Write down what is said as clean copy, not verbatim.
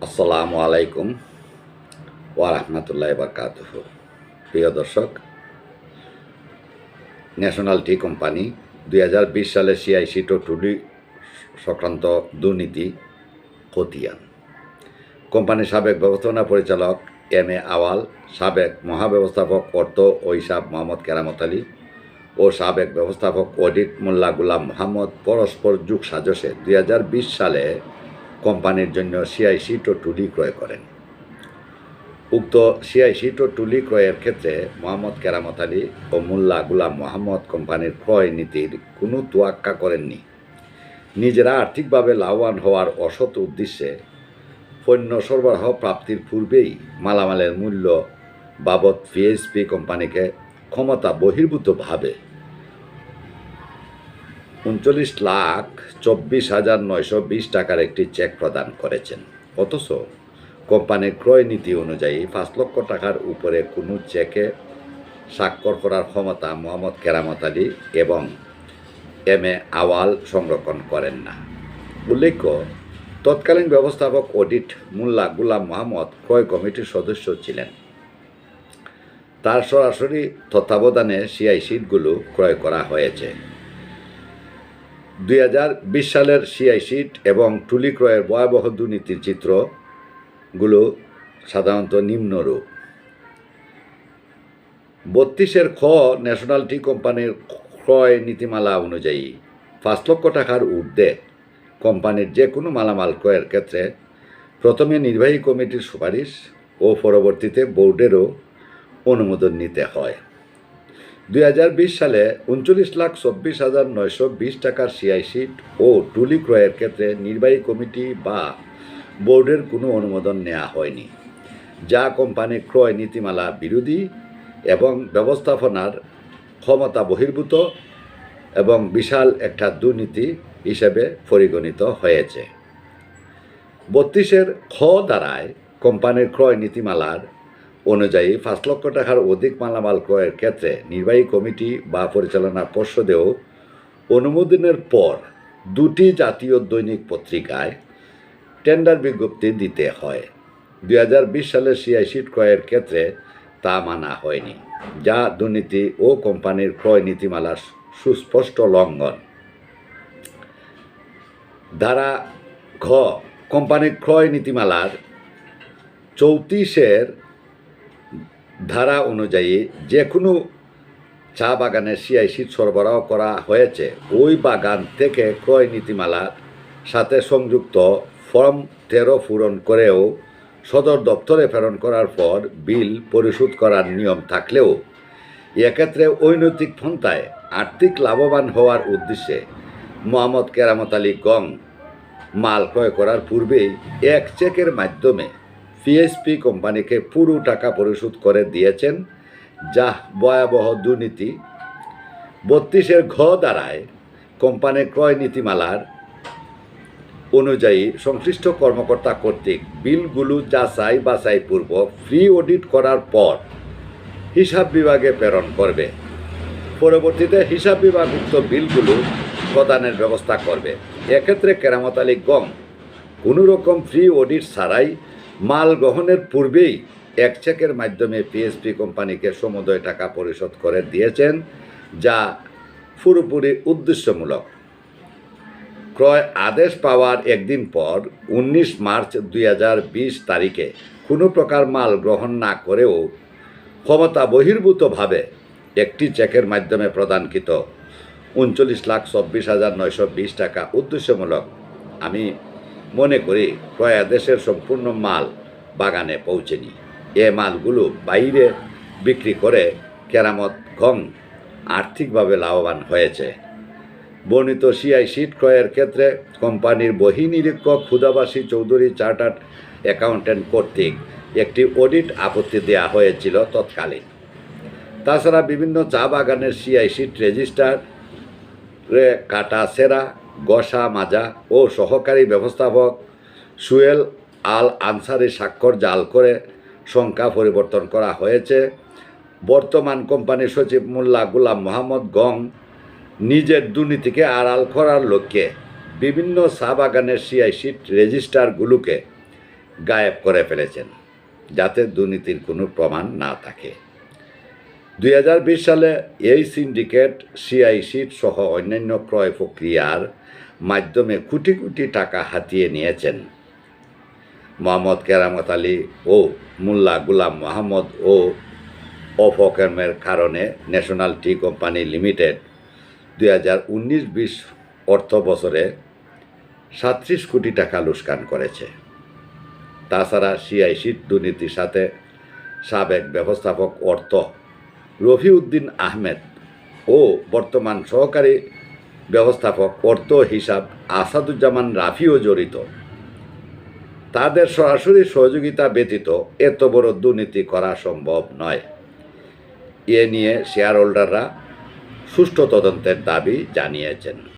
আসসালামু আলাইকুম ওয়া রাহমাতুল্লাহি ওয়া বারাকাতুহু। প্রিয় দর্শক, ন্যাশনাল টি কোম্পানি ২০২০ সালে সিআইসি টুডি সংক্রান্ত দুর্নীতি খতিয়ান। কোম্পানির সাবেক ব্যবস্থাপনা পরিচালক এম এ আওয়াল, সাবেক মহাব্যবস্থাপক অর্থ ও হিসাব মোহাম্মদ কেরামত আলী ও সাবেক ব্যবস্থাপক অডিট মোল্লা গুলাম মোহাম্মদ পরস্পর যুগ সাজসে ২০২০ সালে কোম্পানির জন্য সিআইসি টুডি ক্রয় করেন। উক্ত সিআইসি টুডি ক্রয়ের ক্ষেত্রে মোহাম্মদ কেরামত আলী ও মোল্লা গুলাম মোহাম্মদ কোম্পানির ক্রয় নীতির কোনো তোয়াক্কা করেননি। নিজেরা আর্থিকভাবে লাভবান হওয়ার অসৎ উদ্দেশ্যে পণ্য সরবরাহ প্রাপ্তির পূর্বেই মালামালের মূল্য বাবদ ভিএসপি কোম্পানিকে ক্ষমতা বহির্ভূতভাবে ৩৯,২৪,৯২০ টাকার একটি চেক প্রদান করেছেন। অথচ কোম্পানির ক্রয় নীতি অনুযায়ী ৫ লক্ষ টাকার উপরে কোনো চেকে স্বাক্ষর করার ক্ষমতা মোহাম্মদ কেরামত আলী এবং এম এ আওয়াল সংরক্ষণ করেন না। উল্লেখ্য, তৎকালীন ব্যবস্থাপক অডিট মোল্লা গুলাম মোহাম্মদ ক্রয় কমিটির সদস্য ছিলেন। তার সরাসরি তত্ত্বাবধানে সিআইসিটগুলো ক্রয় করা হয়েছে। ২০২০ সালের সিআইসিট এবং টুলি ক্রয়ের ভয়াবহ দুর্নীতির চিত্রগুলো সাধারণত নিম্নরূপ। ৩২ খ ন্যাশনাল টি কোম্পানির ক্রয় নীতিমালা অনুযায়ী ৫ লক্ষ টাকার ঊর্ধ্বে কোম্পানির যে কোনো মালামাল ক্রয়ের ক্ষেত্রে প্রথমে নির্বাহী কমিটির সুপারিশ ও পরবর্তীতে বোর্ডেরও অনুমোদন নিতে হয়। ২০২০ সালে ৩৯,২৪,৯২০ টাকার সিআইসিট ও টুলি ক্রয়ের ক্ষেত্রে নির্বাহী কমিটি বা বোর্ডের কোনো অনুমোদন নেওয়া হয়নি, যা কোম্পানির ক্রয় নীতিমালা বিরোধী এবং ব্যবস্থাপনার ক্ষমতা বহির্ভূত এবং বিশাল একটা দুর্নীতি হিসেবে পরিগণিত হয়েছে। ৩২ খ দ্বারায় কোম্পানির ক্রয় নীতিমালার অনুযায়ী ৫ লক্ষ টাকার অধিক মালামাল ক্রয়ের ক্ষেত্রে নির্বাহী কমিটি বা পরিচালনা পর্ষদেও অনুমোদনের পর ২টি জাতীয় দৈনিক পত্রিকায় টেন্ডার বিজ্ঞপ্তি দিতে হয়। ২০২০ সালের সিআইসিট ক্রয়ের ক্ষেত্রে তা মানা হয়নি, যা দুর্নীতি ও কোম্পানির ক্রয় নীতিমালার সুস্পষ্ট লঙ্ঘন। ধারা ঘ কোম্পানির ক্রয় নীতিমালার ৩৪ ধারা অনুযায়ী যে কোনো চা বাগানের সিআইসিট সরবরাহ করা হয়েছে ওই বাগান থেকে ক্রয় নীতিমালার সাথে সংযুক্ত ফর্ম ১৩ পূরণ করেও সদর দপ্তরে প্রেরণ করার পর বিল পরিশোধ করার নিয়ম থাকলেও এক্ষেত্রে অনৈতিক পন্থায় আর্থিক লাভবান হওয়ার উদ্দেশ্যে মোহাম্মদ কেরামত আলী গং মাল ক্রয় করার পূর্বেই এক চেকের মাধ্যমে ভিএসপি কোম্পানিকে পুরো টাকা পরিশোধ করে দিয়েছেন, যা ভয়াবহ দুর্নীতি। ৩২ ঘ দ্বারায় কোম্পানির ক্রয় নীতিমালার অনুযায়ী সংশ্লিষ্ট কর্মকর্তা কর্তৃক বিলগুলো যাচাই বাছাইপূর্বক ফ্রি অডিট করার পর হিসাব বিভাগে প্রেরণ করবে। পরবর্তীতে হিসাব বিভাগ উক্ত বিলগুলো প্রদানের ব্যবস্থা করবে। এক্ষেত্রে কেরামত আলী গং কোনো রকম ফ্রি অডিট ছাড়াই মাল গ্রহণের পূর্বেই এক চেকের মাধ্যমে ভিএসপি কোম্পানিকে সমুদয় টাকা পরিশোধ করে দিয়েছেন, যা পুরোপুরি উদ্দেশ্যমূলক। ক্রয় আদেশ পাওয়ার একদিন পর ১৯ মার্চ ২০২০ তারিখে কোনো প্রকার মাল গ্রহণ না করেও ক্ষমতা বহির্ভূতভাবে একটি চেকের মাধ্যমে প্রদানকৃত ৩৯,২৪,৯২০ টাকা উদ্দেশ্যমূলক। আমি মনে করি ক্রয় আদেশের সম্পূর্ণ মাল বাগানে পৌঁছেনি। এ মালগুলো বাইরে বিক্রি করে কেরামত গং আর্থিকভাবে লাভবান হয়েছে। বর্ণিত সিআইসিট ক্রয়ের ক্ষেত্রে কোম্পানির বহিনিরীক্ষক খুদাবাসী চৌধুরী চার্টার্ড অ্যাকাউন্ট্যান্ট কর্তৃক একটি অডিট আপত্তি দেওয়া হয়েছিল তৎকালীন। তাছাড়া বিভিন্ন চা বাগানের সিআইসিট রেজিস্টার কাটা সেরা গসা মাজা ও সহকারী ব্যবস্থাপক সুয়েল আল আনসারি স্বাক্ষর জাল করে সংখ্যা পরিবর্তন করা হয়েছে। বর্তমান কোম্পানির সচিব মোল্লা গুলাম মোহাম্মদ গং নিজের দুর্নীতিকে আড়াল করার লক্ষ্যে বিভিন্ন চা বাগানের সিআইসিট রেজিস্টারগুলোকে গায়েব করে ফেলেছেন যাতে দুর্নীতির কোনো প্রমাণ না থাকে। 2020 সালে এই সিন্ডিকেট সিআইসিট সহ অন্যান্য ক্রয় প্রক্রিয়ার মাধ্যমে কোটি কোটি টাকা হাতিয়ে নিয়েছেন। মোহাম্মদ কেরামত আলী ও মোল্লা গুলাম মোহাম্মদ ও অপকর্মের কারণে ন্যাশনাল টি কোম্পানি লিমিটেড 2019-20 অর্থ বছরে 37 কোটি টাকা লোকসান করেছে। তাছাড়া সিআইসির দুর্নীতির সাথে সাবেক ব্যবস্থাপক অর্থ রফিউদ্দিন আহমেদ ও বর্তমান সহকারী ব্যবস্থাপক অর্থ হিসাব আসাদুজ্জামান রাফিও জড়িত। তাদের সরাসরি সহযোগিতা ব্যতীত এত বড় দুর্নীতি করা সম্ভব নয়। এ নিয়ে শেয়ার হোল্ডাররা সুষ্ঠু তদন্তের দাবি জানিয়েছেন।